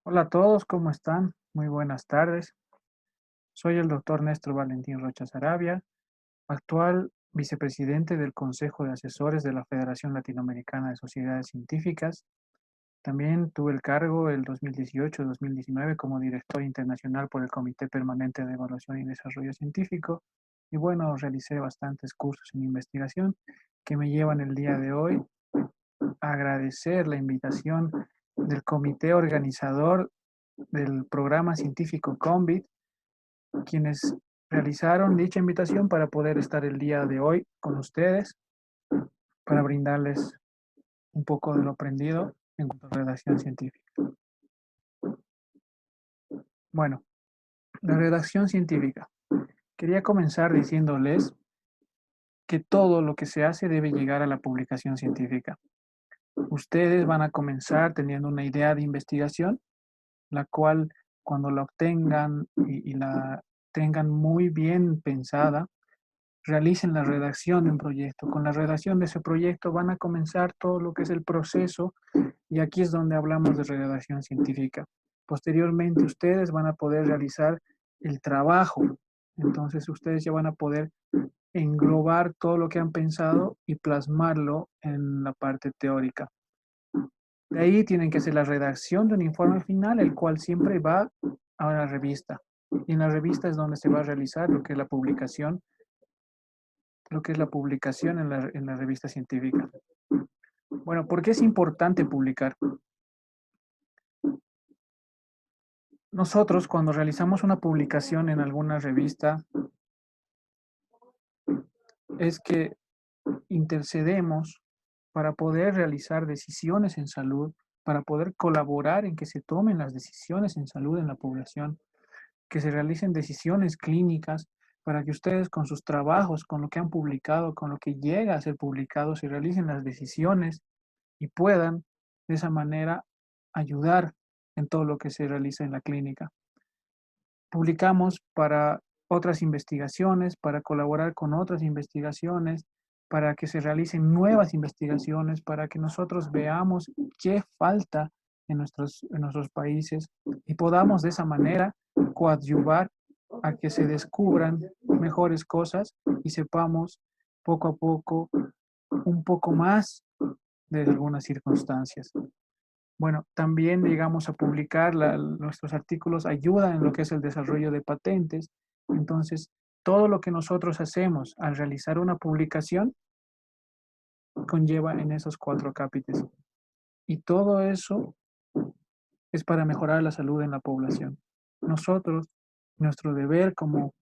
Hola a todos, ¿cómo están? Muy buenas tardes. Soy el doctor Néstor Valentín Rocha Sarabia, actual vicepresidente del Consejo de Asesores de la Federación Latinoamericana de Sociedades Científicas. También tuve el cargo el 2018-2019 como director internacional por el Comité Permanente de Evaluación y Desarrollo Científico. Y bueno, realicé bastantes cursos en investigación que me llevan el día de hoy a agradecer la invitación del comité organizador del programa científico CONVID, quienes realizaron dicha invitación para poder estar el día de hoy con ustedes, para brindarles un poco de lo aprendido en cuanto a redacción científica. Bueno, la redacción científica. Quería comenzar diciéndoles que todo lo que se hace debe llegar a la publicación científica. Ustedes van a comenzar teniendo una idea de investigación, la cual cuando la obtengan y la tengan muy bien pensada, realicen la redacción de un proyecto. Con la redacción de ese proyecto van a comenzar todo lo que es el proceso y aquí es donde hablamos de redacción científica. Posteriormente ustedes van a poder realizar el trabajo. Entonces ustedes ya van a poder englobar todo lo que han pensado y plasmarlo en la parte teórica. De ahí tienen que hacer la redacción de un informe final, el cual siempre va a la revista. Y en la revista es donde se va a realizar lo que es la publicación, en la revista científica. Bueno, ¿por qué es importante publicar? Nosotros cuando realizamos una publicación en alguna revista es que intercedemos para poder realizar decisiones en salud, para poder colaborar en que se tomen las decisiones en salud en la población, que se realicen decisiones clínicas, para que ustedes con sus trabajos, con lo que han publicado, con lo que llega a ser publicado, se realicen las decisiones y puedan de esa manera ayudar en todo lo que se realiza en la clínica. Publicamos para otras investigaciones, para colaborar con otras investigaciones, para que se realicen nuevas investigaciones, para que nosotros veamos qué falta en nuestros países y podamos de esa manera coadyuvar a que se descubran mejores cosas y sepamos poco a poco un poco más de algunas circunstancias. Bueno, también llegamos a publicar nuestros artículos ayudan en lo que es el desarrollo de patentes. Entonces, todo lo que nosotros hacemos al realizar una publicación conlleva en esos cuatro capítulos. Y todo eso es para mejorar la salud en la población. Nosotros, nuestro deber como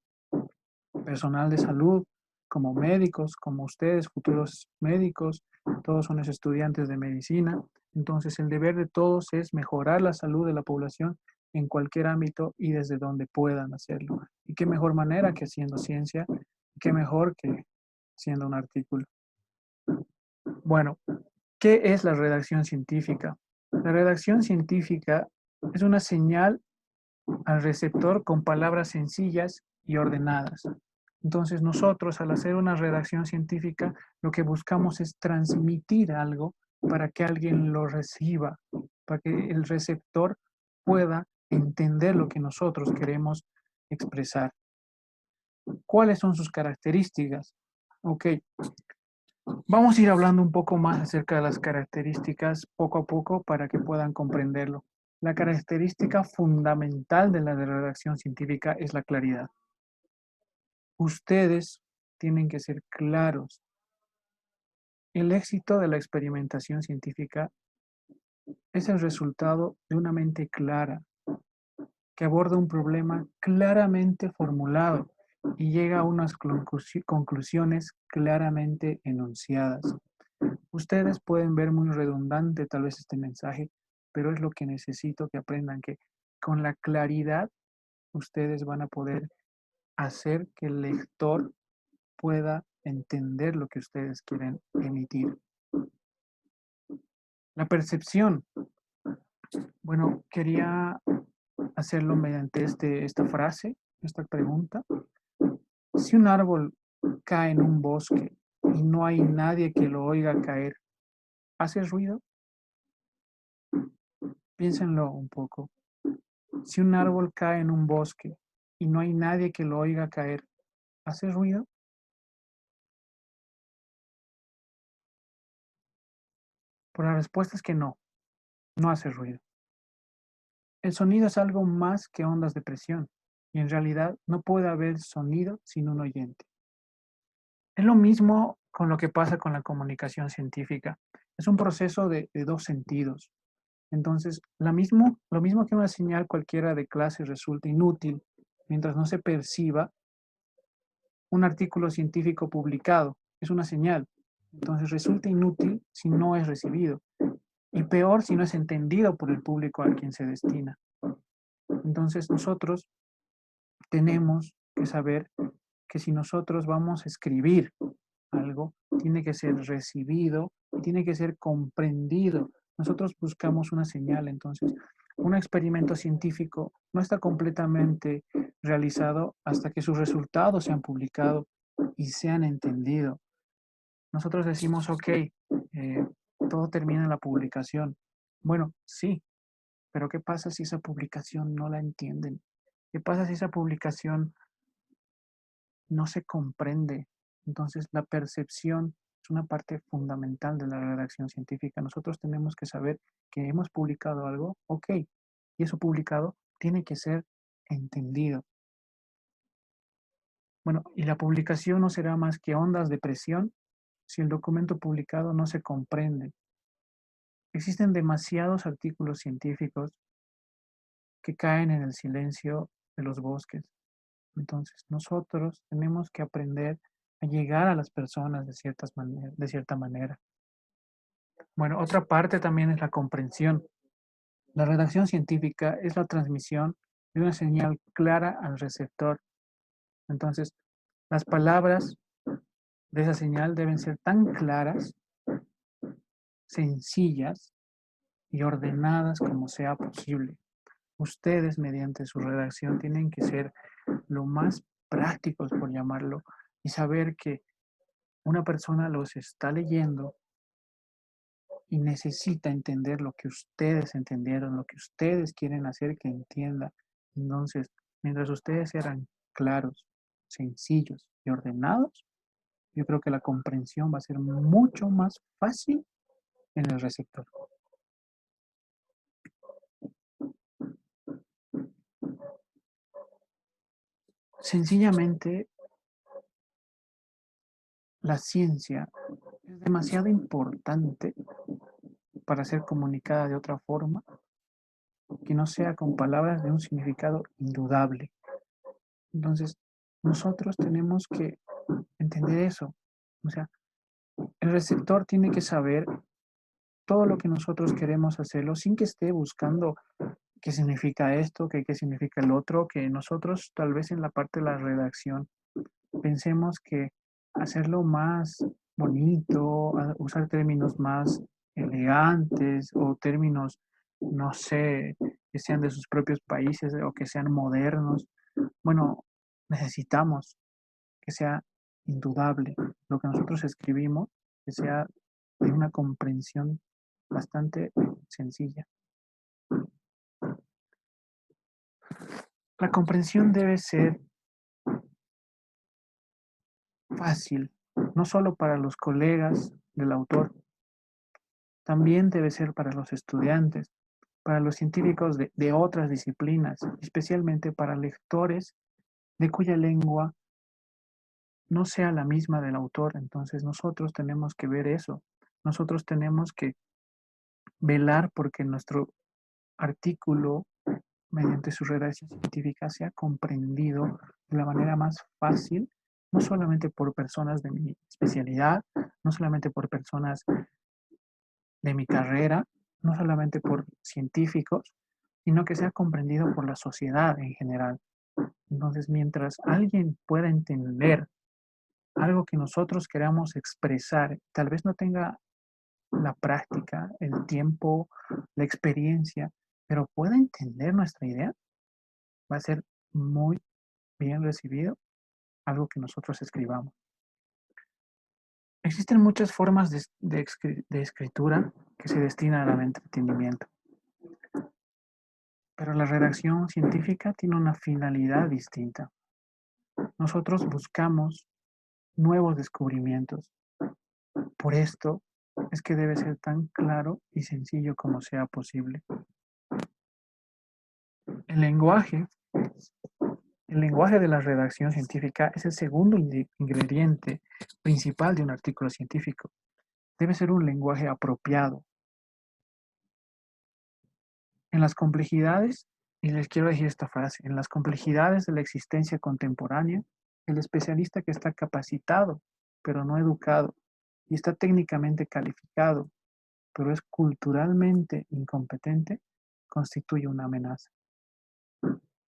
personal de salud, como médicos, como ustedes, futuros médicos, todos son estudiantes de medicina. Entonces, el deber de todos es mejorar la salud de la población en cualquier ámbito y desde donde puedan hacerlo. Y qué mejor manera que haciendo ciencia, qué mejor que siendo un artículo. Bueno, ¿qué es la redacción científica? La redacción científica es una señal al receptor con palabras sencillas y ordenadas. Entonces nosotros al hacer una redacción científica lo que buscamos es transmitir algo para que alguien lo reciba, para que el receptor pueda entender lo que nosotros queremos expresar. ¿Cuáles son sus características? Ok, vamos a ir hablando un poco más acerca de las características poco a poco para que puedan comprenderlo. La característica fundamental de la redacción científica es la claridad. Ustedes tienen que ser claros. El éxito de la experimentación científica es el resultado de una mente clara, que aborda un problema claramente formulado y llega a unas conclusiones claramente enunciadas. Ustedes pueden ver muy redundante tal vez este mensaje, pero es lo que necesito que aprendan, que con la claridad ustedes van a poder hacer que el lector pueda entender lo que ustedes quieren emitir. La percepción. Bueno, quería hacerlo mediante esta frase, esta pregunta. Si un árbol cae en un bosque y no hay nadie que lo oiga caer, ¿hace ruido? Piénsenlo un poco. Si un árbol cae en un bosque y no hay nadie que lo oiga caer, ¿hace ruido? Pues la respuesta es que no, no hace ruido. El sonido es algo más que ondas de presión y en realidad no puede haber sonido sin un oyente. Es lo mismo con lo que pasa con la comunicación científica. Es un proceso de dos sentidos. Entonces, lo mismo que una señal cualquiera de clase resulta inútil mientras no se perciba, un artículo científico publicado es una señal. Entonces, resulta inútil si no es recibido y peor si no es entendido por el público a quien se destina. Entonces, nosotros tenemos que saber que si nosotros vamos a escribir algo, tiene que ser recibido y tiene que ser comprendido. Nosotros buscamos una señal, entonces, un experimento científico no está completamente realizado hasta que sus resultados sean publicados y sean entendidos. Nosotros decimos, ok, todo termina en la publicación. Bueno, sí, pero ¿qué pasa si esa publicación no la entienden? ¿Qué pasa si esa publicación no se comprende? Entonces, la percepción es una parte fundamental de la redacción científica. Nosotros tenemos que saber que hemos publicado algo, ok, y eso publicado tiene que ser entendido. Bueno, y la publicación no será más que ondas de presión si el documento publicado no se comprende. Existen demasiados artículos científicos que caen en el silencio de los bosques. Entonces, nosotros tenemos que aprender a llegar a las personas de cierta manera. Bueno, otra parte también es la comprensión. La redacción científica es la transmisión de una señal clara al receptor. Entonces, las palabras de esa señal deben ser tan claras, sencillas y ordenadas como sea posible. Ustedes, mediante su redacción, tienen que ser lo más prácticos, por llamarlo, y saber que una persona los está leyendo y necesita entender lo que ustedes entendieron, lo que ustedes quieren hacer que entienda. Entonces, mientras ustedes eran claros, sencillos y ordenados, yo creo que la comprensión va a ser mucho más fácil en el receptor. Sencillamente, la ciencia es demasiado importante para ser comunicada de otra forma que no sea con palabras de un significado indudable. Entonces, nosotros tenemos que entender eso. O sea, el receptor tiene que saber todo lo que nosotros queremos hacerlo sin que esté buscando qué significa esto, qué significa el otro, que nosotros tal vez en la parte de la redacción pensemos que hacerlo más bonito, usar términos más elegantes o términos, no sé, que sean de sus propios países o que sean modernos. Bueno, necesitamos que sea indudable lo que nosotros escribimos, que sea de una comprensión bastante sencilla. La comprensión debe ser fácil, no solo para los colegas del autor, también debe ser para los estudiantes, para los científicos de otras disciplinas, especialmente para lectores de cuya lengua no sea la misma del autor. Entonces nosotros tenemos que ver eso. Nosotros tenemos que velar porque nuestro artículo, mediante su redacción científica, sea comprendido de la manera más fácil, no solamente por personas de mi especialidad, no solamente por personas de mi carrera, no solamente por científicos, sino que sea comprendido por la sociedad en general. Entonces, mientras alguien pueda entender algo que nosotros queramos expresar, tal vez no tenga la práctica, el tiempo, la experiencia, pero pueda entender nuestra idea, va a ser muy bien recibido algo que nosotros escribamos. Existen muchas formas de escritura que se destinan al entretenimiento. pero la redacción científica tiene una finalidad distinta. Nosotros buscamos nuevos descubrimientos. Por esto es que debe ser tan claro y sencillo como sea posible. El lenguaje, el lenguaje de la redacción científica es el segundo ingrediente principal de un artículo científico. Debe ser un lenguaje apropiado. En las complejidades, y les quiero decir esta frase, en las complejidades de la existencia contemporánea, el especialista que está capacitado, pero no educado, y está técnicamente calificado, pero es culturalmente incompetente, constituye una amenaza.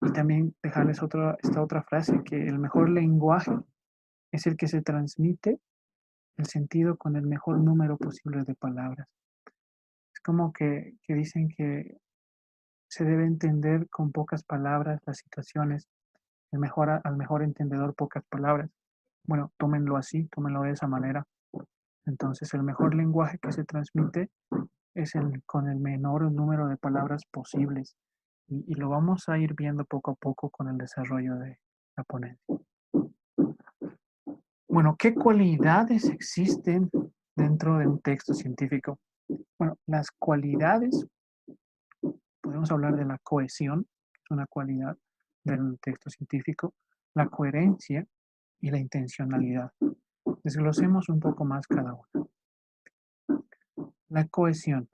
Y también dejarles esta otra frase, que el mejor lenguaje es el que se transmite el sentido con el mejor número posible de palabras. Es como que dicen que se debe entender con pocas palabras las situaciones, al mejor entendedor pocas palabras. Bueno, tómenlo así, tómenlo de esa manera. Entonces, el mejor lenguaje que se transmite es con el menor número de palabras posibles. Y lo vamos a ir viendo poco a poco con el desarrollo de la ponencia. Bueno, ¿qué cualidades existen dentro de un texto científico? Bueno, las cualidades, podemos hablar de la cohesión, que es una cualidad del texto científico, la coherencia y la intencionalidad. Desglosemos un poco más cada una. La cohesión.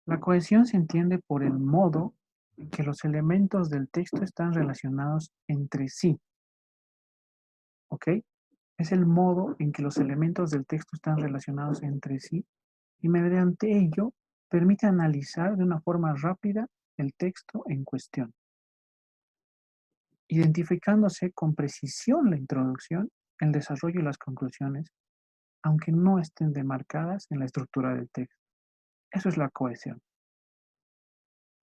La cohesión se entiende por el modo en que los elementos del texto están relacionados entre sí. ¿Ok? Es el modo en que los elementos del texto están relacionados entre sí y mediante ello permite analizar de una forma rápida el texto en cuestión, identificándose con precisión la introducción, el desarrollo y las conclusiones, aunque no estén demarcadas en la estructura del texto. Eso es la cohesión.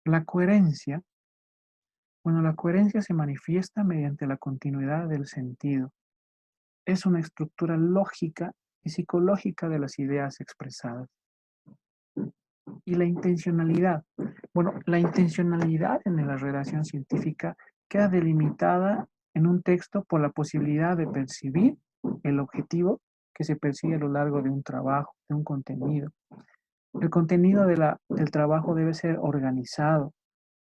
La coherencia, bueno, la coherencia se manifiesta mediante la continuidad del sentido. Es una estructura lógica y psicológica de las ideas expresadas. Y la intencionalidad. Bueno, la intencionalidad en la redacción científica queda delimitada en un texto por la posibilidad de percibir el objetivo que se persigue a lo largo de un trabajo, de un contenido. El contenido del trabajo debe ser organizado,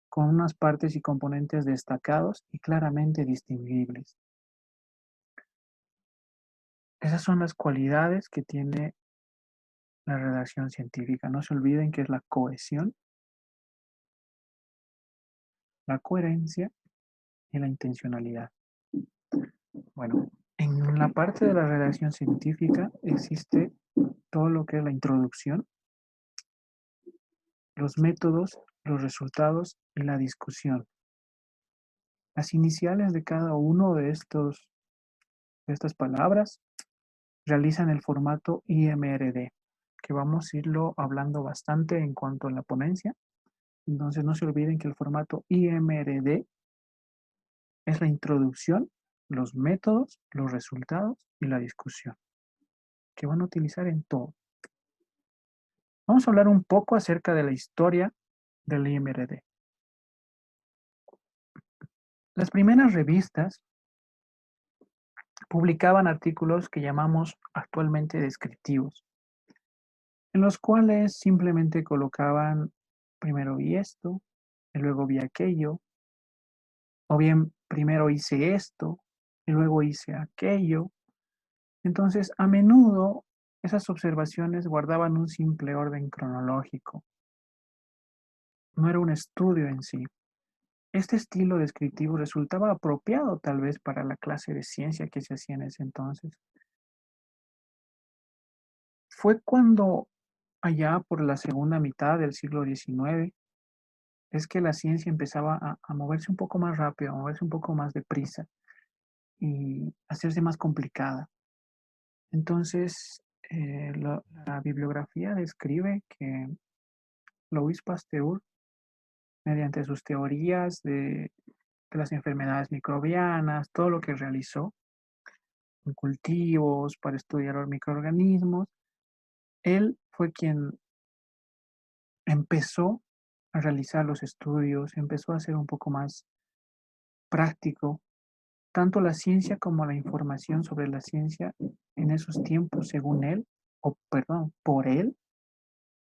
con unas partes y componentes destacados y claramente distinguibles. Esas son las cualidades que tiene la redacción científica. No se olviden que es la cohesión, la coherencia y la intencionalidad. Bueno, en la parte de la redacción científica existe todo lo que es la introducción, los métodos, los resultados y la discusión. Las iniciales de cada uno de estas palabras realizan el formato IMRD, que vamos a irlo hablando bastante en cuanto a la ponencia. Entonces no se olviden que el formato IMRD es la introducción, los métodos, los resultados y la discusión, que van a utilizar en todo. Vamos a hablar un poco acerca de la historia del IMRD. Las primeras revistas publicaban artículos que llamamos actualmente descriptivos, en los cuales simplemente colocaban primero vi esto, y luego vi aquello, o bien primero hice esto, y luego hice aquello. Entonces, a menudo esas observaciones guardaban un simple orden cronológico, no era un estudio en sí. Este estilo descriptivo resultaba apropiado tal vez para la clase de ciencia que se hacía en ese entonces. Fue cuando, allá por la segunda mitad del siglo XIX, es que la ciencia empezaba a moverse un poco más rápido, a moverse un poco más deprisa y hacerse más complicada. Entonces, la bibliografía describe que Louis Pasteur, mediante sus teorías de las enfermedades microbianas, todo lo que realizó en cultivos para estudiar los microorganismos, él fue quien empezó a realizar los estudios, empezó a ser un poco más práctico. Tanto la ciencia como la información sobre la ciencia en esos tiempos, según él, o perdón, por él,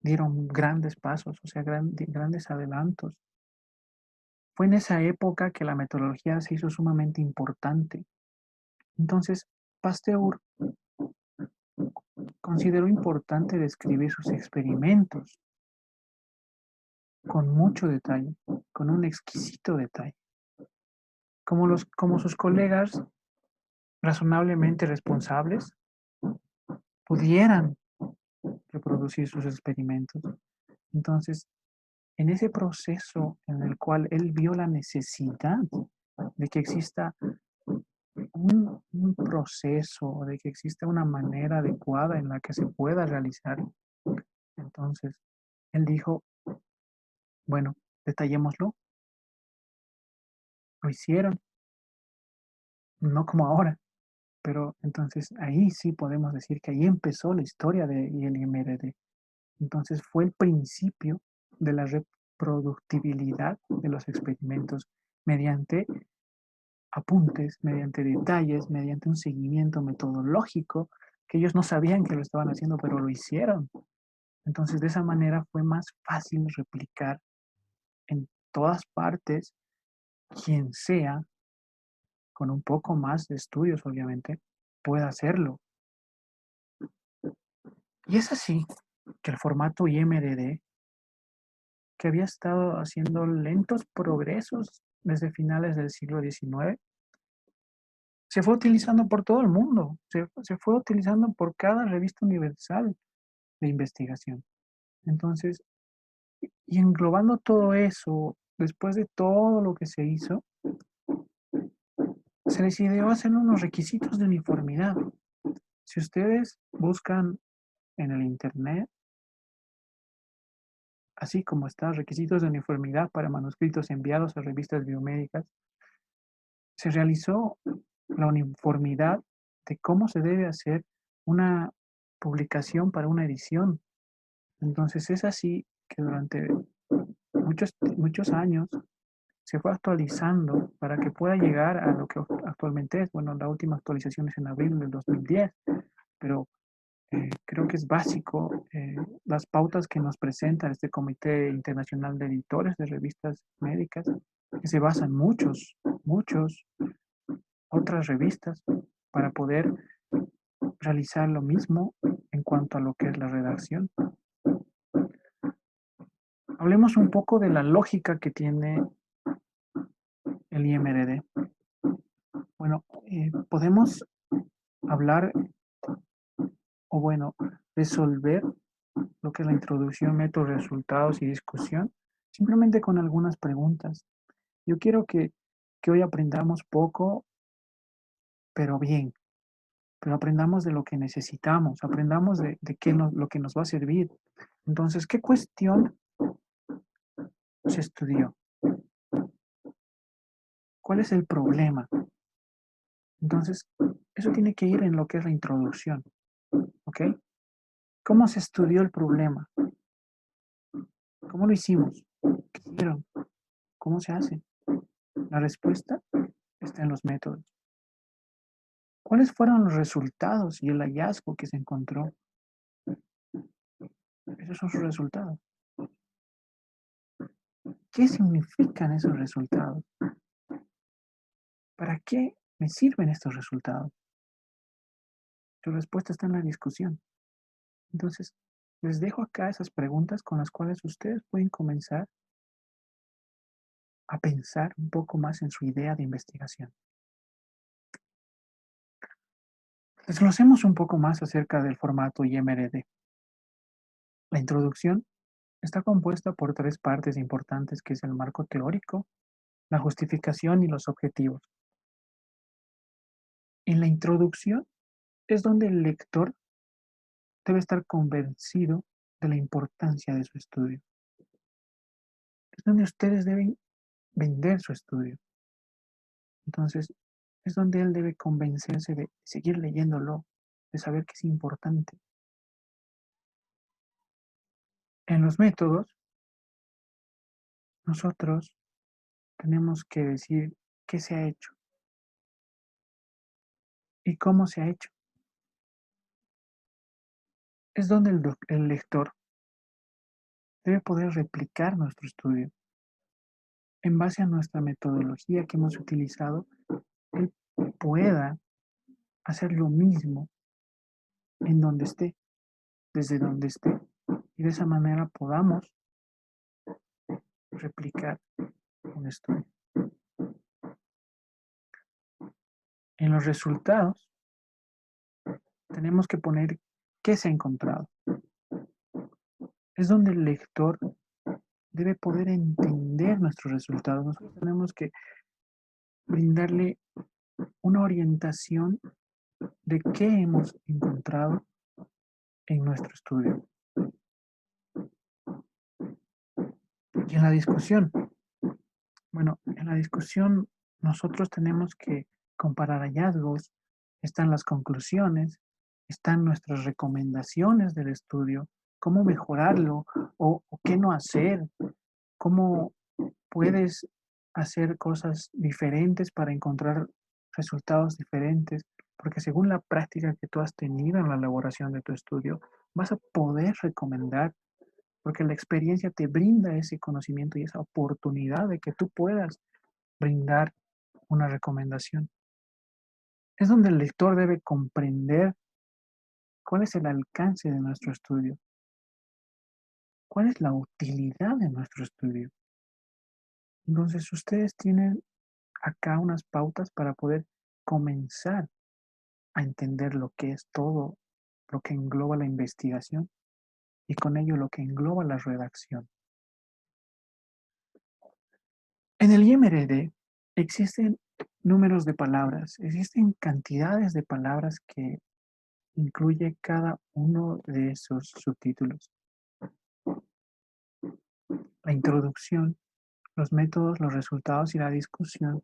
dieron grandes pasos, o sea, grandes adelantos. Fue en esa época que la metodología se hizo sumamente importante. Entonces, Pasteur consideró importante describir sus experimentos con mucho detalle, con un exquisito detalle, como sus colegas razonablemente responsables pudieran reproducir sus experimentos. Entonces, en ese proceso en el cual él vio la necesidad de que exista un proceso, de que exista una manera adecuada en la que se pueda realizar, entonces él dijo, bueno, detallémoslo, lo hicieron, no como ahora, pero entonces ahí sí podemos decir que ahí empezó la historia de ILMRD. Entonces fue el principio de la reproductibilidad de los experimentos mediante apuntes, mediante detalles, mediante un seguimiento metodológico que ellos no sabían que lo estaban haciendo, pero lo hicieron. Entonces de esa manera fue más fácil replicar en todas partes, quien sea, con un poco más de estudios obviamente, pueda hacerlo. Y es así que el formato IMDD, que había estado haciendo lentos progresos desde finales del siglo XIX, se fue utilizando por todo el mundo, se fue utilizando por cada revista universal de investigación. Entonces, y englobando todo eso, después de todo lo que se hizo, se decidió hacer unos requisitos de uniformidad. Si ustedes buscan en el Internet, así como está, requisitos de uniformidad para manuscritos enviados a revistas biomédicas, se realizó la uniformidad de cómo se debe hacer una publicación para una edición. Entonces es así que durante muchos años se fue actualizando para que pueda llegar a lo que actualmente es. Bueno, la última actualización es en abril del 2010, pero creo que es básico las pautas que nos presenta este Comité Internacional de Editores de Revistas Médicas, que se basan muchos otras revistas para poder realizar lo mismo en cuanto a lo que es la redacción. Hablemos un poco de la lógica que tiene el IMRD. Bueno, podemos hablar o bueno, resolver lo que es la introducción, métodos, resultados y discusión, simplemente con algunas preguntas. Yo quiero que hoy aprendamos poco, pero bien, pero aprendamos de lo que necesitamos, aprendamos de qué lo que nos va a servir. Entonces, ¿qué cuestión se estudió? ¿Cuál es el problema? Entonces, eso tiene que ir en lo que es la introducción, ¿ok? ¿Cómo se estudió el problema? ¿Cómo lo hicimos? ¿Qué hicieron? ¿Cómo se hace? La respuesta está en los métodos. ¿Cuáles fueron los resultados y el hallazgo que se encontró? Esos son sus resultados. ¿Qué significan esos resultados? ¿Para qué me sirven estos resultados? Su respuesta está en la discusión. Entonces, les dejo acá esas preguntas con las cuales ustedes pueden comenzar a pensar un poco más en su idea de investigación. Desglosemos un poco más acerca del formato IMRD. La introducción está compuesta por tres partes importantes, que es el marco teórico, la justificación y los objetivos. En la introducción es donde el lector debe estar convencido de la importancia de su estudio. Es donde ustedes deben vender su estudio. Entonces, es donde él debe convencerse de seguir leyéndolo, de saber que es importante. En los métodos nosotros tenemos que decir qué se ha hecho y cómo se ha hecho. Es donde el lector debe poder replicar nuestro estudio. En base a nuestra metodología que hemos utilizado, él pueda hacer lo mismo en donde esté, desde donde esté, y de esa manera podamos replicar un estudio. En los resultados tenemos que poner qué se ha encontrado. Es donde el lector debe poder entender nuestros resultados. Nosotros tenemos que brindarle una orientación de qué hemos encontrado en nuestro estudio. Y en la discusión, bueno, en la discusión nosotros tenemos que comparar hallazgos, están las conclusiones, están nuestras recomendaciones del estudio, cómo mejorarlo o qué no hacer, cómo puedes hacer cosas diferentes para encontrar resultados diferentes, porque según la práctica que tú has tenido en la elaboración de tu estudio, vas a poder recomendar, porque la experiencia te brinda ese conocimiento y esa oportunidad de que tú puedas brindar una recomendación. Es donde el lector debe comprender cuál es el alcance de nuestro estudio, cuál es la utilidad de nuestro estudio. Entonces, ustedes tienen acá unas pautas para poder comenzar a entender lo que es todo lo que engloba la investigación y con ello lo que engloba la redacción. En el IMRD existen números de palabras, existen cantidades de palabras que incluye cada uno de esos subtítulos. La introducción, los métodos, los resultados y la discusión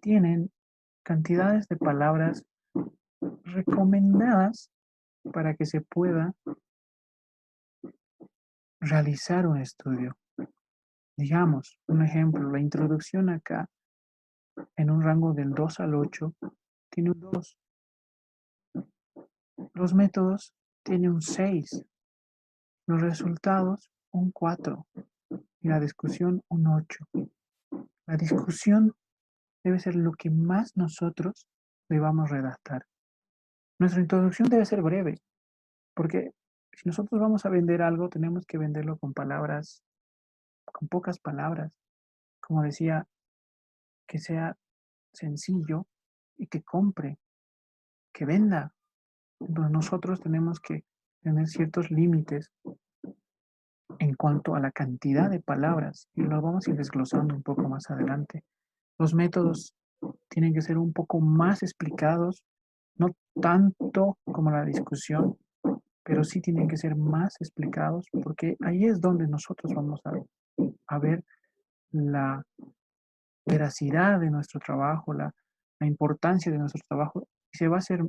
tienen cantidades de palabras recomendadas para que se pueda realizar un estudio. Digamos, un ejemplo, la introducción acá en un rango del 2 al 8 tiene un 2. Los métodos tiene un 6. Los resultados un 4 y la discusión un 8. La discusión debe ser lo que más nosotros debamos redactar. Nuestra introducción debe ser breve, porque si nosotros vamos a vender algo, tenemos que venderlo con palabras, con pocas palabras. Como decía, que sea sencillo y que compre, que venda. Entonces nosotros tenemos que tener ciertos límites en cuanto a la cantidad de palabras y lo vamos a ir desglosando un poco más adelante. Los métodos tienen que ser un poco más explicados, no tanto como la discusión, pero sí tienen que ser más explicados porque ahí es donde nosotros vamos a ver la veracidad de nuestro trabajo, la importancia de nuestro trabajo y se va a hacer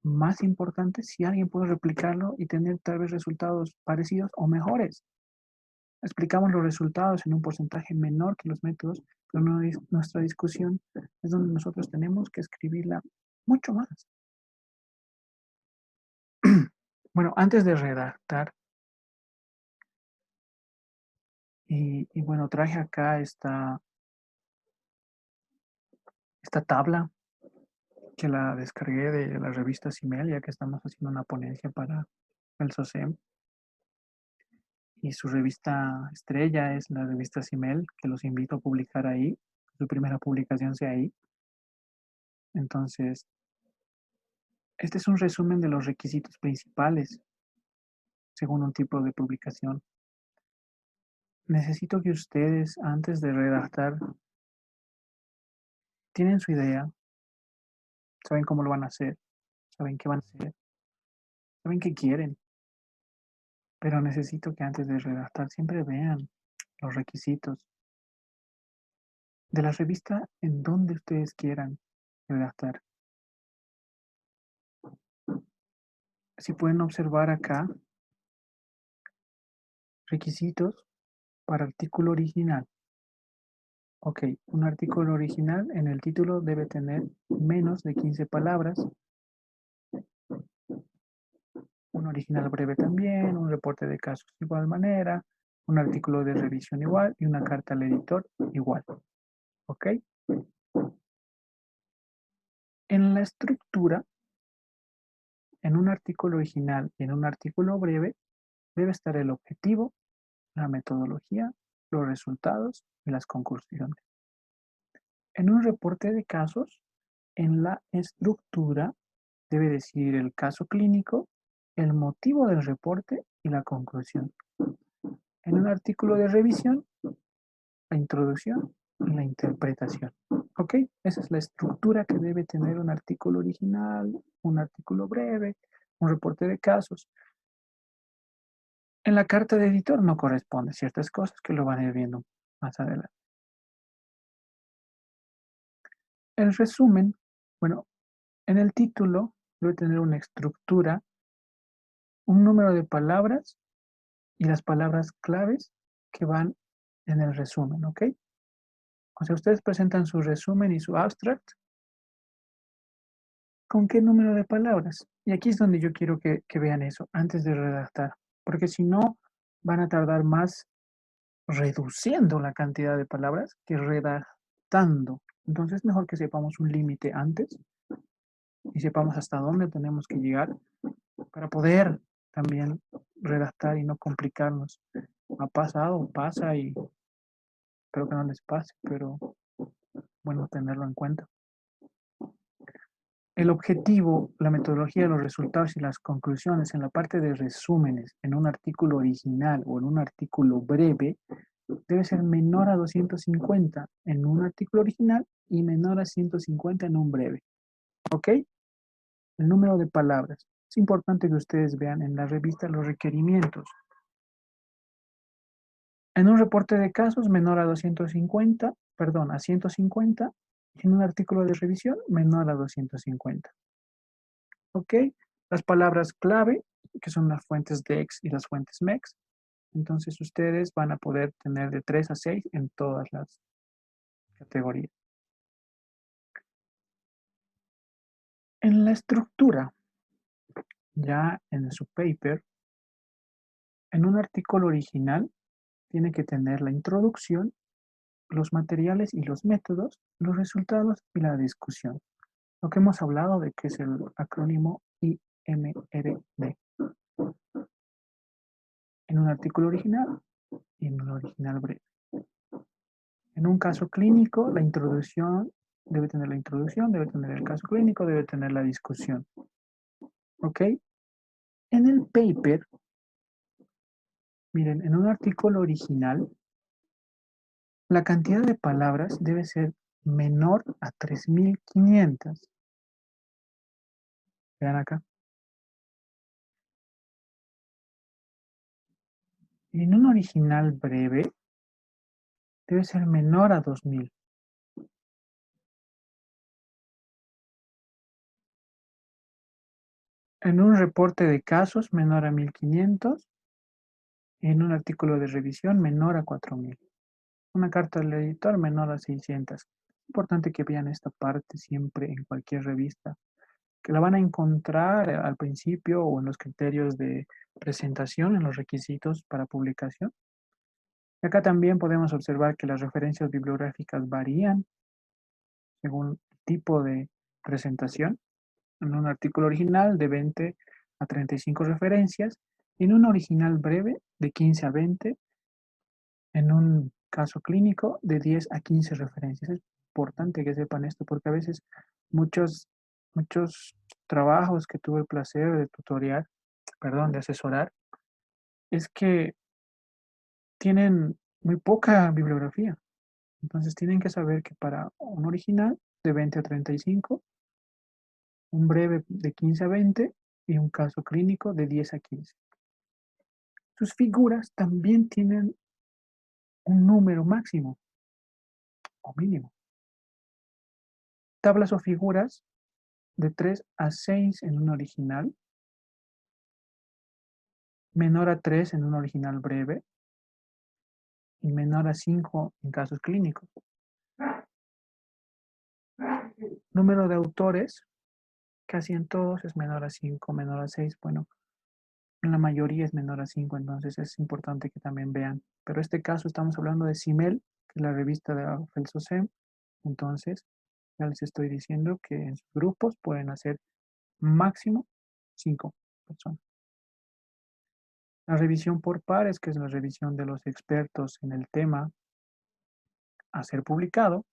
más importante si alguien puede replicarlo y tener tal vez resultados parecidos o mejores. Explicamos los resultados en un porcentaje menor que los métodos, pero nuestra discusión es donde nosotros tenemos que escribirla mucho más. Bueno, antes de redactar, y bueno, traje acá esta tabla que la descargué de la revista CIMEL, ya que estamos haciendo una ponencia para el SOSEM. Y su revista estrella es la revista CIMEL, que los invito a publicar ahí. Su primera publicación sea ahí. Entonces, este es un resumen de los requisitos principales según un tipo de publicación. Necesito que ustedes, antes de redactar, tienen su idea, saben cómo lo van a hacer, saben qué van a hacer, saben qué quieren, pero necesito que antes de redactar siempre vean los requisitos de la revista en donde ustedes quieran redactar. Si pueden observar acá, requisitos para artículo original. Ok, un artículo original en el título debe tener menos de 15 palabras. Un original breve también, un reporte de casos de igual manera, un artículo de revisión igual y una carta al editor igual. ¿Ok? En la estructura, en un artículo original y en un artículo breve, debe estar el objetivo, la metodología, los resultados y las conclusiones. En un reporte de casos, en la estructura debe decir el caso clínico, el motivo del reporte y la conclusión. En un artículo de revisión, la introducción y la interpretación. ¿Ok? Esa es la estructura que debe tener un artículo original, un artículo breve, un reporte de casos. En la carta de editor no corresponde ciertas cosas que lo van a ir viendo más adelante. El resumen, bueno, en el título debe tener una estructura, un número de palabras y las palabras claves que van en el resumen, ¿ok? O sea, ustedes presentan su resumen y su abstract. ¿Con qué número de palabras? Y aquí es donde yo quiero que vean eso antes de redactar, porque si no, van a tardar más reduciendo la cantidad de palabras que redactando. Entonces, es mejor que sepamos un límite antes y sepamos hasta dónde tenemos que llegar para poder también redactar y no complicarnos. Ha pasado, pasa y espero que no les pase, pero bueno tenerlo en cuenta. El objetivo, la metodología, los resultados y las conclusiones en la parte de resúmenes en un artículo original o en un artículo breve debe ser menor a 250 en un artículo original y menor a 150 en un breve. ¿Ok? El número de palabras. Es importante que ustedes vean en la revista los requerimientos. En un reporte de casos menor a 250, perdón, a 150, y en un artículo de revisión menor a 250. ¿Ok? Las palabras clave, que son las fuentes DEX y las fuentes MEX. Entonces ustedes van a poder tener de 3 a 6 en todas las categorías. En la estructura, ya en su paper, en un artículo original, tiene que tener la introducción, los materiales y los métodos, los resultados y la discusión. Lo que hemos hablado de que es el acrónimo IMRD. En un artículo original y en un original breve. En un caso clínico, la introducción debe tener la introducción, debe tener el caso clínico, debe tener la discusión. ¿Ok? En el paper, miren, en un artículo original, la cantidad de palabras debe ser menor a 3.500. Vean acá. Y en un original breve, debe ser menor a 2.000. En un reporte de casos, menor a 1.500. Y en un artículo de revisión, menor a 4.000. Una carta del editor, menor a 600. Es importante que vean esta parte siempre en cualquier revista, que la van a encontrar al principio o en los criterios de presentación, en los requisitos para publicación. Y acá también podemos observar que las referencias bibliográficas varían según el tipo de presentación. En un artículo original de 20 a 35 referencias, en un original breve de 15 a 20, en un caso clínico de 10 a 15 referencias. Es importante que sepan esto porque a veces muchos, muchos trabajos que tuve el placer de tutorial, perdón, de asesorar, es que tienen muy poca bibliografía. Entonces tienen que saber que para un original de 20 a 35, un breve de 15 a 20 y un caso clínico de 10 a 15. Sus figuras también tienen un número máximo o mínimo. Tablas o figuras de 3 a 6 en un original, menor a 3 en un original breve y menor a 5 en casos clínicos. Número de autores, casi en todos es menor a 5, menor a 6. Bueno, en la mayoría es menor a 5, entonces es importante que también vean. Pero en este caso estamos hablando de CIMEL, que es la revista de la FELSOCEM. Entonces, ya les estoy diciendo que en sus grupos pueden hacer máximo 5 personas. La revisión por pares, que es la revisión de los expertos en el tema a ser publicado,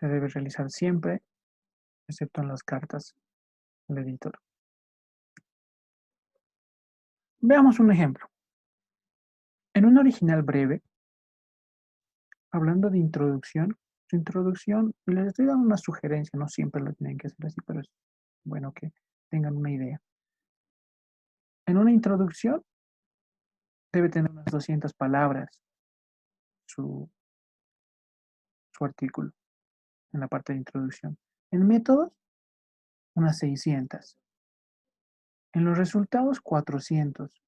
se debe realizar siempre, excepto en las cartas del editor. Veamos un ejemplo. En un original breve, hablando de introducción, su introducción, y les estoy dando una sugerencia, no siempre lo tienen que hacer así, pero es bueno que tengan una idea. En una introducción debe tener unas 200 palabras su, su artículo en la parte de introducción. En métodos, unas 600. En los resultados, 400.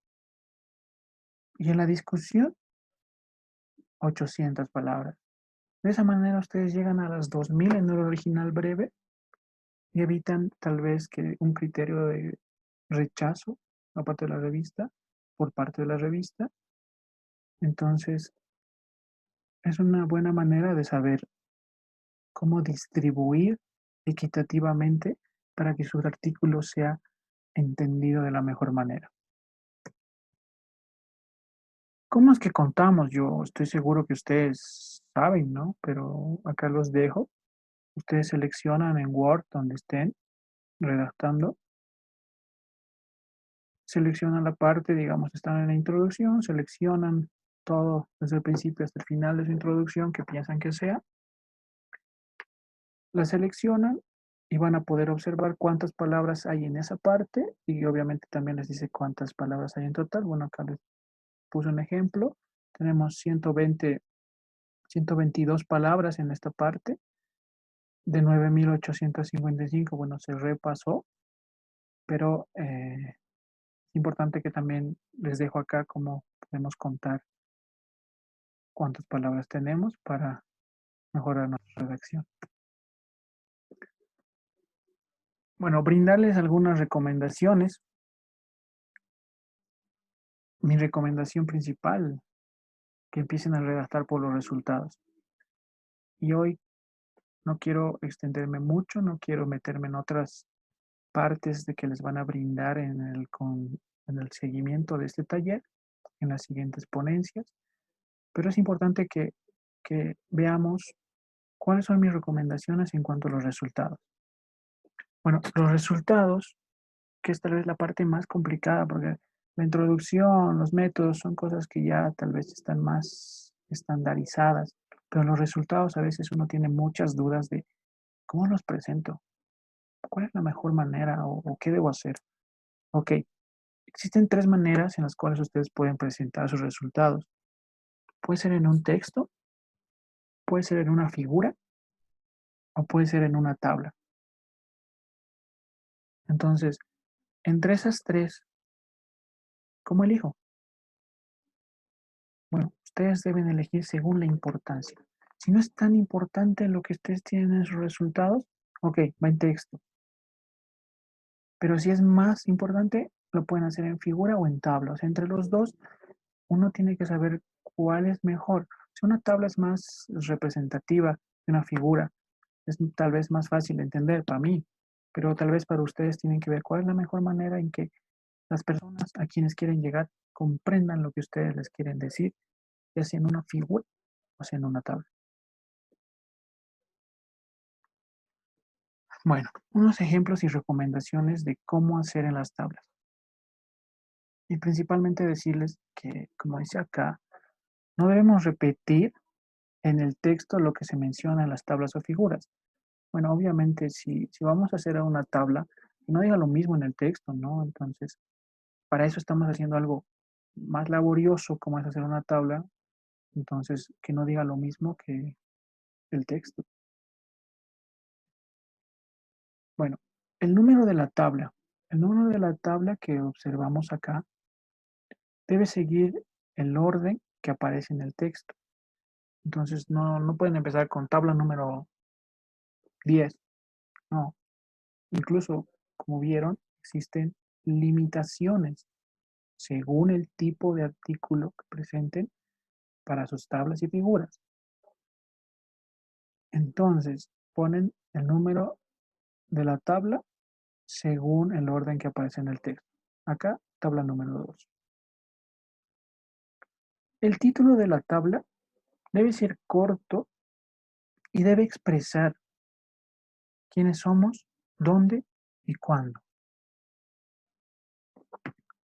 Y en la discusión, 800 palabras. De esa manera ustedes llegan a las 2000 en el original breve y evitan tal vez que un criterio de rechazo aparte de la revista, por parte de la revista. Entonces, es una buena manera de saber cómo distribuir equitativamente para que su artículo sea entendido de la mejor manera. ¿Cómo es que contamos? Yo estoy seguro que ustedes saben, ¿no? Pero acá los dejo. Ustedes seleccionan en Word donde estén redactando. Seleccionan la parte, digamos, están en la introducción, seleccionan todo desde el principio hasta el final de su introducción que piensan que sea. La seleccionan y van a poder observar cuántas palabras hay en esa parte y obviamente también les dice cuántas palabras hay en total. Bueno, acá les puse un ejemplo. Tenemos 122 palabras en esta parte de 9.855. Bueno, se repasó, pero es importante que también les dejo acá cómo podemos contar cuántas palabras tenemos para mejorar nuestra redacción. Bueno, brindarles algunas recomendaciones. Mi recomendación principal, que empiecen a redactar por los resultados. Y hoy no quiero extenderme mucho, no quiero meterme en otras partes de que les van a brindar en el seguimiento de este taller, en las siguientes ponencias, pero es importante que veamos cuáles son mis recomendaciones en cuanto a los resultados. Bueno, los resultados, que es tal vez la parte más complicada, porque la introducción, los métodos son cosas que ya tal vez están más estandarizadas, pero los resultados a veces uno tiene muchas dudas de cómo los presento, cuál es la mejor manera o qué debo hacer. Ok, existen tres maneras en las cuales ustedes pueden presentar sus resultados. Puede ser en un texto, puede ser en una figura o puede ser en una tabla. Entonces, entre esas tres, ¿cómo elijo? Bueno, ustedes deben elegir según la importancia. Si no es tan importante lo que ustedes tienen en sus resultados, ok, va en texto. Pero si es más importante, lo pueden hacer en figura o en tabla. O sea, entre los dos, uno tiene que saber cuál es mejor. Si una tabla es más representativa que una figura, es tal vez más fácil de entender para mí, pero tal vez para ustedes tienen que ver cuál es la mejor manera en que las personas a quienes quieren llegar comprendan lo que ustedes les quieren decir, ya sea en una figura o sea en una tabla. Bueno, unos ejemplos y recomendaciones de cómo hacer en las tablas. Y principalmente decirles que, como dice acá, no debemos repetir en el texto lo que se menciona en las tablas o figuras. Bueno, obviamente, si vamos a hacer una tabla, no diga lo mismo en el texto, ¿no? Entonces, para eso estamos haciendo algo más laborioso, como es hacer una tabla. Entonces, que no diga lo mismo que el texto. Bueno, el número de la tabla. El número de la tabla que observamos acá debe seguir el orden que aparece en el texto. Entonces, no pueden empezar con tabla número 10 No, incluso, como vieron, existen limitaciones según el tipo de artículo que presenten para sus tablas y figuras. Entonces, ponen el número de la tabla según el orden que aparece en el texto. Acá, tabla número 2. El título de la tabla debe ser corto y debe expresar quiénes somos, dónde y cuándo.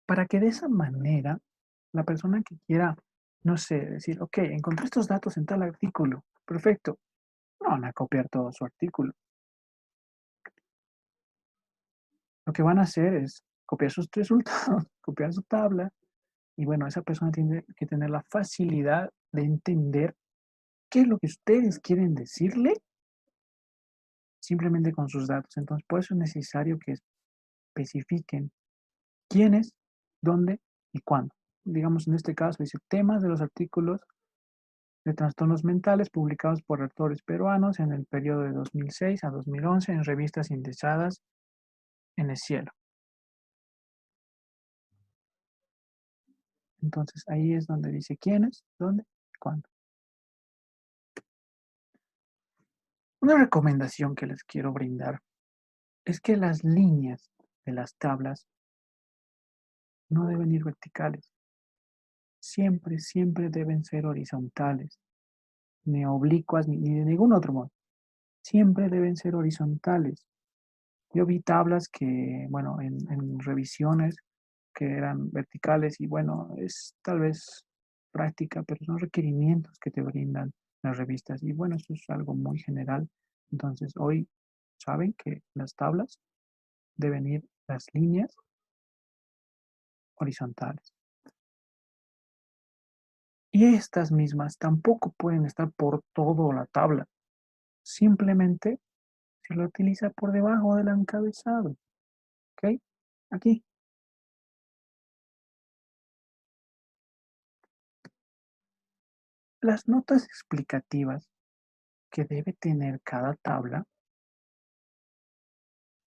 Para que de esa manera la persona que quiera, no sé, decir, ok, encontré estos datos en tal artículo, perfecto, no van a copiar todo su artículo. Lo que van a hacer es copiar sus resultados, copiar su tabla, y bueno, esa persona tiene que tener la facilidad de entender qué es lo que ustedes quieren decirle simplemente con sus datos. Entonces, por eso es necesario que especifiquen quiénes, dónde y cuándo. Digamos, en este caso dice temas de los artículos de trastornos mentales publicados por autores peruanos en el periodo de 2006 a 2011 en revistas indexadas en el cielo. Entonces, ahí es donde dice quiénes, dónde y cuándo. Una recomendación que les quiero brindar es que las líneas de las tablas no deben ir verticales. Siempre, siempre deben ser horizontales, ni oblicuas, ni de ningún otro modo. Siempre deben ser horizontales. Yo vi tablas que, bueno, en revisiones que eran verticales y bueno, es tal vez práctica, pero son requerimientos que te brindan las revistas. Y bueno, eso es algo muy general. Entonces, hoy saben que las tablas deben ir las líneas horizontales. Y estas mismas tampoco pueden estar por toda la tabla. Simplemente se lo utiliza por debajo del encabezado. ¿Ok? Aquí. Las notas explicativas que debe tener cada tabla,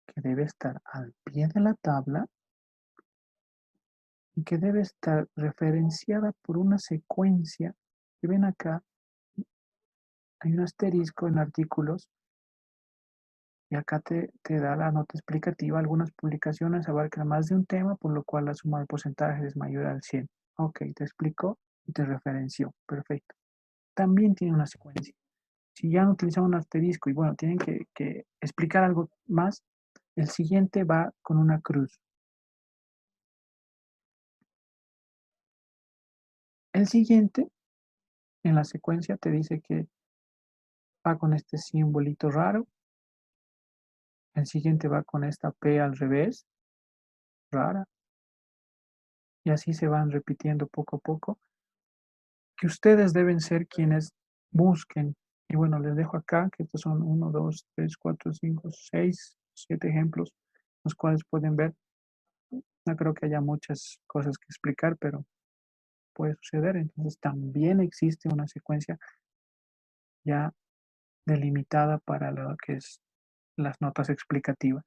que debe estar al pie de la tabla y que debe estar referenciada por una secuencia. Que ven acá, hay un asterisco en artículos y acá te da la nota explicativa. Algunas publicaciones abarcan más de un tema, por lo cual la suma de porcentajes es mayor al 100. Ok, te explicó y te referenció. Perfecto. También tiene una secuencia. Si ya han utilizado un asterisco y bueno, tienen que explicar algo más, el siguiente va con una cruz. El siguiente en la secuencia te dice que va con este simbolito raro. El siguiente va con esta P al revés, rara. Y así se van repitiendo poco a poco. Que ustedes deben ser quienes busquen. Y bueno, les dejo acá que estos son 1, 2, 3, 4, 5, 6, 7 ejemplos, los cuales pueden ver. No creo que haya muchas cosas que explicar, pero puede suceder. Entonces también existe una secuencia ya delimitada para lo que es las notas explicativas.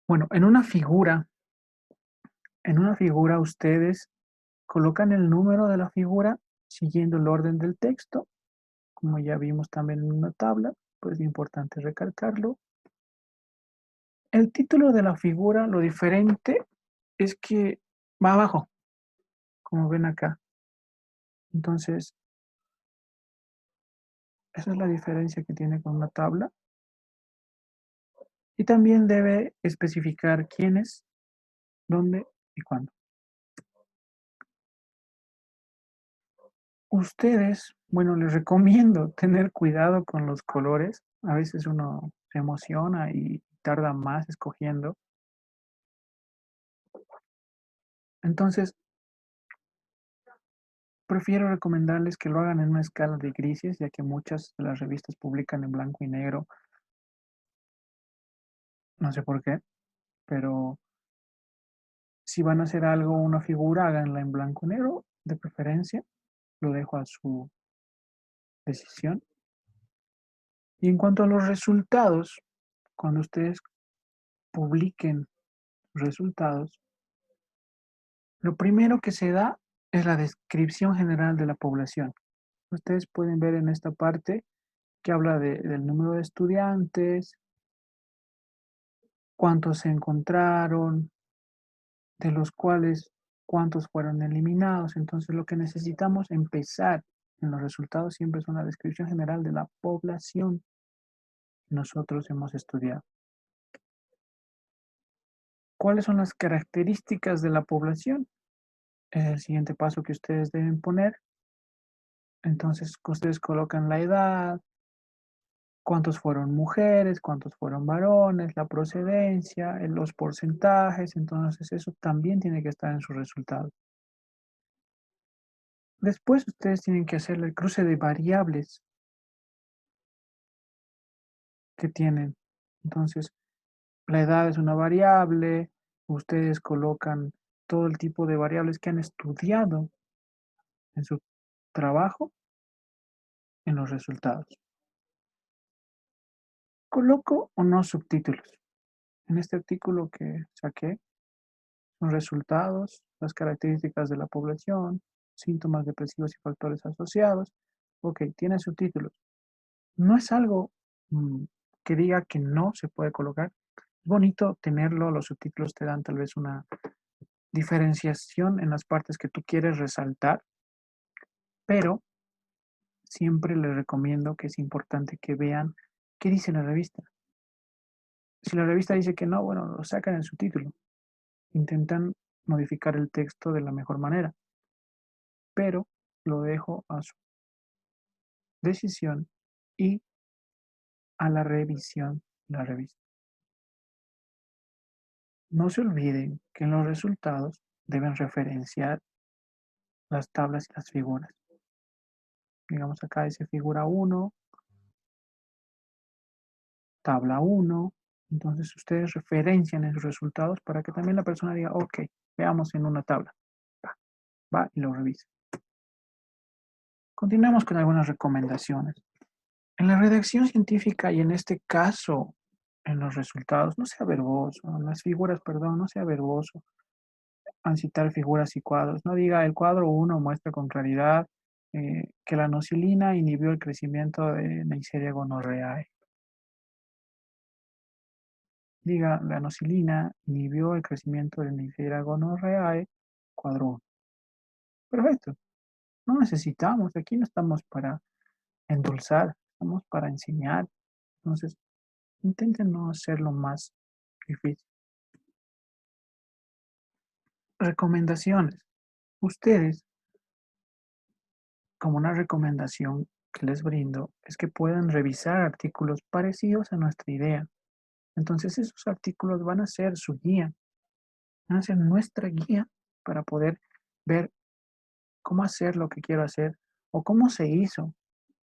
Bueno, en una figura ustedes colocan el número de la figura siguiendo el orden del texto, como ya vimos también en una tabla, pues es importante recalcarlo. El título de la figura, lo diferente es que va abajo, como ven acá. Entonces, esa es la diferencia que tiene con una tabla. Y también debe especificar quiénes, dónde y cuándo. Ustedes, bueno, les recomiendo tener cuidado con los colores. A veces uno se emociona y tarda más escogiendo. Entonces, prefiero recomendarles que lo hagan en una escala de grises, ya que muchas de las revistas publican en blanco y negro. No sé por qué, pero si van a hacer algo, una figura, háganla en blanco y negro, de preferencia. Lo dejo a su decisión. Y en cuanto a los resultados, cuando ustedes publiquen resultados, lo primero que se da es la descripción general de la población. Ustedes pueden ver en esta parte que habla del número de estudiantes, cuántos se encontraron, de los cuales cuántos fueron eliminados. Entonces, lo que necesitamos empezar en los resultados siempre es una descripción general de la población que nosotros hemos estudiado. ¿Cuáles son las características de la población? Es el siguiente paso que ustedes deben poner. Entonces, ustedes colocan la edad, cuántos fueron mujeres, cuántos fueron varones, la procedencia, los porcentajes. Entonces, eso también tiene que estar en sus resultados. Después, ustedes tienen que hacer el cruce de variables que tienen. Entonces, la edad es una variable, ustedes colocan todo el tipo de variables que han estudiado en su trabajo en los resultados. ¿Coloco o no subtítulos? En este artículo que saqué, son resultados, las características de la población, síntomas depresivos y factores asociados. Ok, tiene subtítulos. No es algo que diga que no se puede colocar. Es bonito tenerlo, los subtítulos te dan tal vez una diferenciación en las partes que tú quieres resaltar, pero siempre les recomiendo que es importante que vean qué dice la revista. Si la revista dice que no, bueno, lo sacan en su título. Intentan modificar el texto de la mejor manera, pero lo dejo a su decisión y a la revisión de la revista. No se olviden que en los resultados deben referenciar las tablas y las figuras. Digamos acá dice figura 1, tabla 1. Entonces ustedes referencian esos resultados para que también la persona diga, ok, veamos en una tabla. Va, va y lo revisa. Continuamos con algunas recomendaciones. En la redacción científica y en este caso en los resultados, no sea verboso, en las figuras, perdón, no sea verboso al citar figuras y cuadros. No diga el cuadro 1 muestra con claridad que la amoxicilina inhibió el crecimiento de Neisseria gonorrhoeae. Diga, la amoxicilina inhibió el crecimiento de Neisseria gonorrhoeae, cuadro 1. Perfecto. No necesitamos, aquí no estamos para endulzar, estamos para enseñar. Entonces, intenten no hacerlo más difícil. Recomendaciones. Ustedes, como una recomendación que les brindo, es que puedan revisar artículos parecidos a nuestra idea. Entonces, esos artículos van a ser su guía, van a ser nuestra guía para poder ver cómo hacer lo que quiero hacer o cómo se hizo,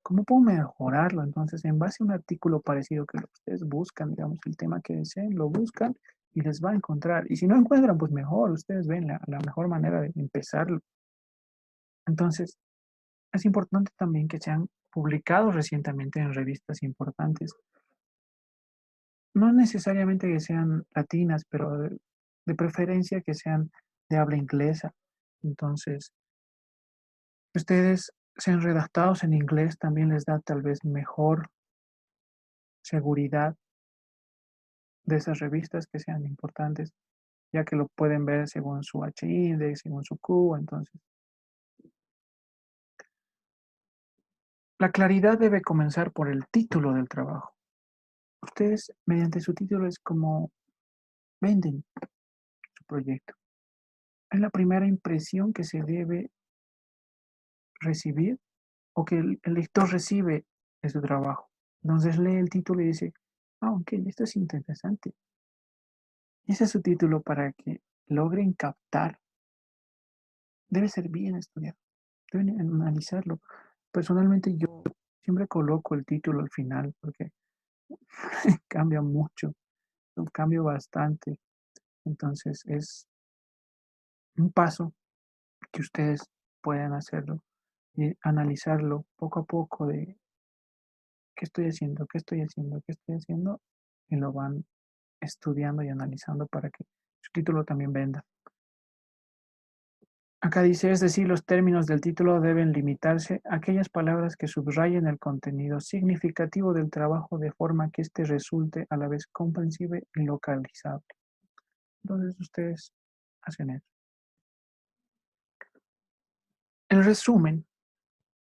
cómo puedo mejorarlo. Entonces, en base a un artículo parecido que ustedes buscan, digamos, el tema que deseen, lo buscan y les va a encontrar. Y si no encuentran, pues mejor, ustedes ven la mejor manera de empezarlo. Entonces, es importante también que sean publicados recientemente en revistas importantes. No necesariamente que sean latinas, pero de preferencia que sean de habla inglesa. Entonces, ustedes sean redactados en inglés también les da tal vez mejor seguridad de esas revistas que sean importantes, ya que lo pueden ver según su H-index, según su Q. Entonces, la claridad debe comenzar por el título del trabajo. Ustedes, mediante su título, es como venden su proyecto. Es la primera impresión que se debe recibir o que el lector recibe de su trabajo. Entonces lee el título y dice, ah, ok, esto es interesante. Y ese es su título para que logren captar. Debe ser bien estudiado, deben analizarlo. Personalmente yo siempre coloco el título al final porque cambia mucho, lo cambio bastante. Entonces es un paso que ustedes pueden hacerlo y analizarlo poco a poco de ¿Qué estoy haciendo? ¿Qué estoy haciendo? ¿Qué estoy haciendo? Y lo van estudiando y analizando para que su título también venda. Acá dice, es decir, los términos del título deben limitarse a aquellas palabras que subrayen el contenido significativo del trabajo de forma que éste resulte a la vez comprensible y localizable. Entonces ustedes hacen eso. El resumen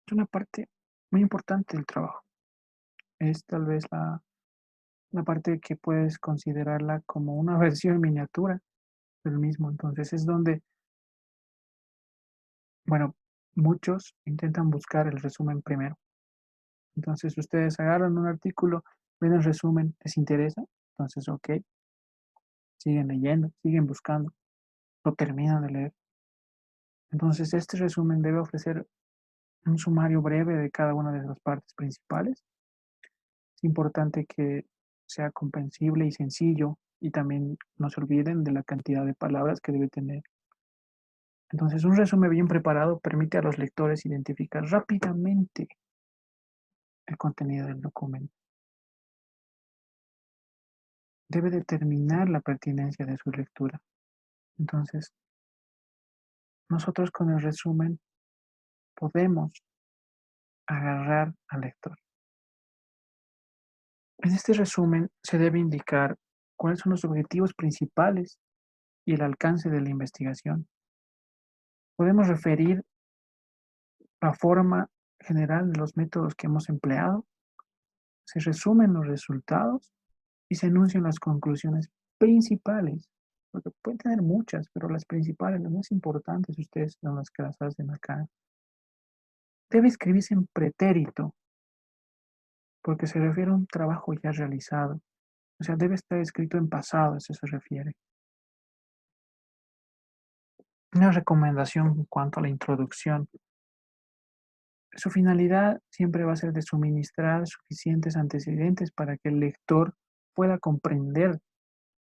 es una parte muy importante del trabajo. Es tal vez la parte que puedes considerarla como una versión miniatura del mismo. Entonces es donde, bueno, muchos intentan buscar el resumen primero. Entonces ustedes agarran un artículo, ven el resumen, les interesa, entonces, ok, siguen leyendo, siguen buscando, lo terminan de leer. Entonces este resumen debe ofrecer un sumario breve de cada una de las partes principales. Es importante que sea comprensible y sencillo y también no se olviden de la cantidad de palabras que debe tener. Entonces, un resumen bien preparado permite a los lectores identificar rápidamente el contenido del documento. Debe determinar la pertinencia de su lectura. Entonces, nosotros con el resumen podemos agarrar al lector. En este resumen se debe indicar cuáles son los objetivos principales y el alcance de la investigación. Podemos referir la forma general de los métodos que hemos empleado, se resumen los resultados y se enuncian las conclusiones principales, porque pueden tener muchas, pero las principales, las más importantes, ustedes son las que las hacen acá. Debe escribirse en pretérito, porque se refiere a un trabajo ya realizado. O sea, debe estar escrito en pasado, a eso se refiere. Una recomendación en cuanto a la introducción. Su finalidad siempre va a ser de suministrar suficientes antecedentes para que el lector pueda comprender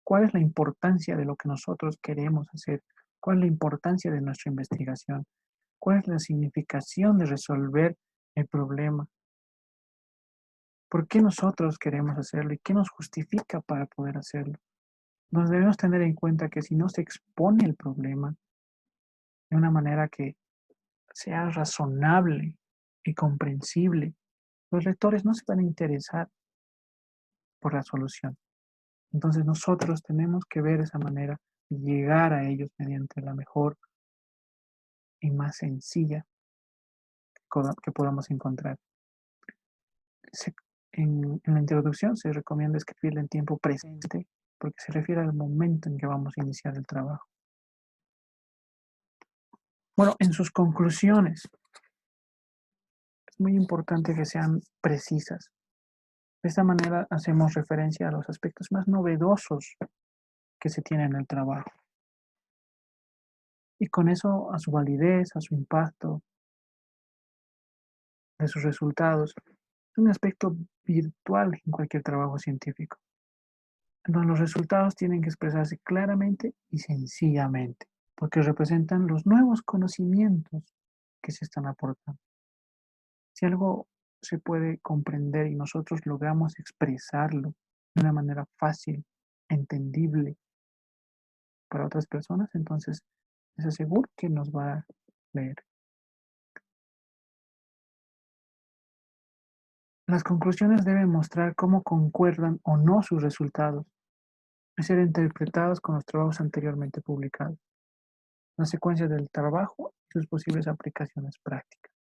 cuál es la importancia de lo que nosotros queremos hacer, cuál es la importancia de nuestra investigación, cuál es la significación de resolver el problema, por qué nosotros queremos hacerlo y qué nos justifica para poder hacerlo. Nos debemos tener en cuenta que si no se expone el problema de una manera que sea razonable y comprensible, los lectores no se van a interesar por la solución. Entonces nosotros tenemos que ver esa manera y llegar a ellos mediante la mejor y más sencilla que podamos encontrar. Se- en la introducción se recomienda escribirla en tiempo presente porque se refiere al momento en que vamos a iniciar el trabajo. Bueno, en sus conclusiones es muy importante que sean precisas. De esta manera hacemos referencia a los aspectos más novedosos que se tienen en el trabajo y con eso a su validez, a su impacto, de sus resultados. Es un aspecto virtual en cualquier trabajo científico, en donde los resultados tienen que expresarse claramente y sencillamente, porque representan los nuevos conocimientos que se están aportando. Si algo se puede comprender y nosotros logramos expresarlo de una manera fácil, entendible para otras personas, entonces les aseguro que nos va a leer. Las conclusiones deben mostrar cómo concuerdan o no sus resultados y ser interpretados con los trabajos anteriormente publicados, la secuencia del trabajo y sus posibles aplicaciones prácticas.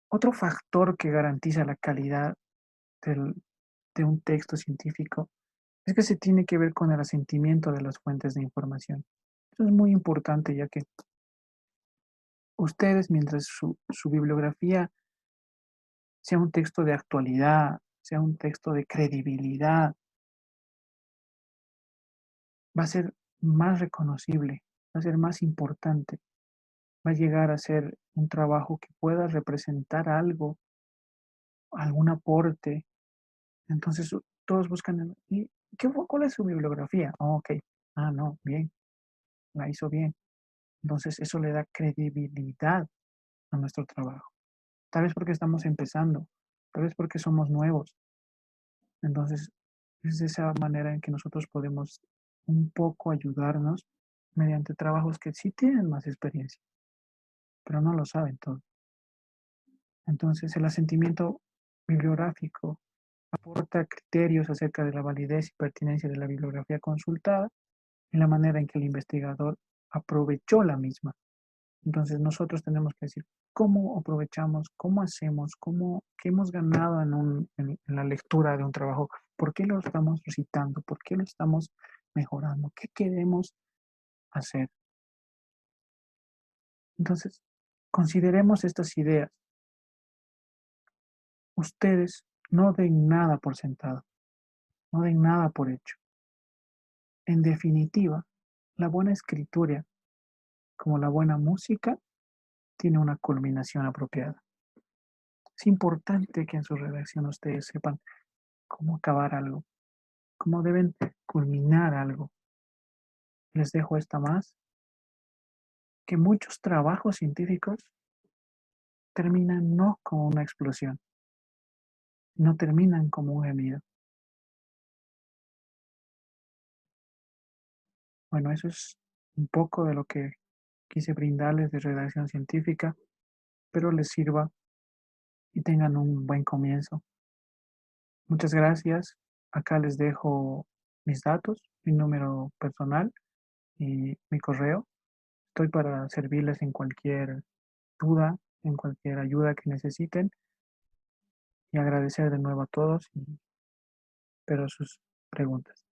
Otro factor que garantiza la calidad del- de un texto científico es que se tiene que ver con el asentimiento de las fuentes de información. Eso es muy importante ya que ustedes, mientras su bibliografía sea un texto de actualidad, sea un texto de credibilidad, va a ser más reconocible, va a ser más importante, va a llegar a ser un trabajo que pueda representar algo, algún aporte. Entonces todos buscan, ¿y cuál es su bibliografía? Oh, ok, ah, no, bien, la hizo bien. Entonces eso le da credibilidad a nuestro trabajo. tal vez porque estamos empezando, tal vez porque somos nuevos. Entonces, es de esa manera en que nosotros podemos un poco ayudarnos mediante trabajos que sí tienen más experiencia, pero no lo saben todo. Entonces, el asentimiento bibliográfico aporta criterios acerca de la validez y pertinencia de la bibliografía consultada y la manera en que el investigador aprovechó la misma. Entonces, nosotros tenemos que decir cómo aprovechamos, cómo hacemos, qué hemos ganado en la lectura de un trabajo, por qué lo estamos recitando, por qué lo estamos mejorando, qué queremos hacer. Entonces, consideremos estas ideas. Ustedes no den nada por sentado, no den nada por hecho. En definitiva, la buena escritura, como la buena música, tiene una culminación apropiada. Es importante que en su redacción ustedes sepan cómo acabar algo, cómo deben culminar algo. Les dejo esta más, que muchos trabajos científicos terminan no como una explosión, no terminan como un gemido. Bueno, eso es un poco de lo que quise brindarles de redacción científica. Espero les sirva y tengan un buen comienzo. Muchas gracias. Acá les dejo mis datos, mi número personal y mi correo. Estoy para servirles en cualquier duda, en cualquier ayuda que necesiten y agradecer de nuevo a todos y espero sus preguntas.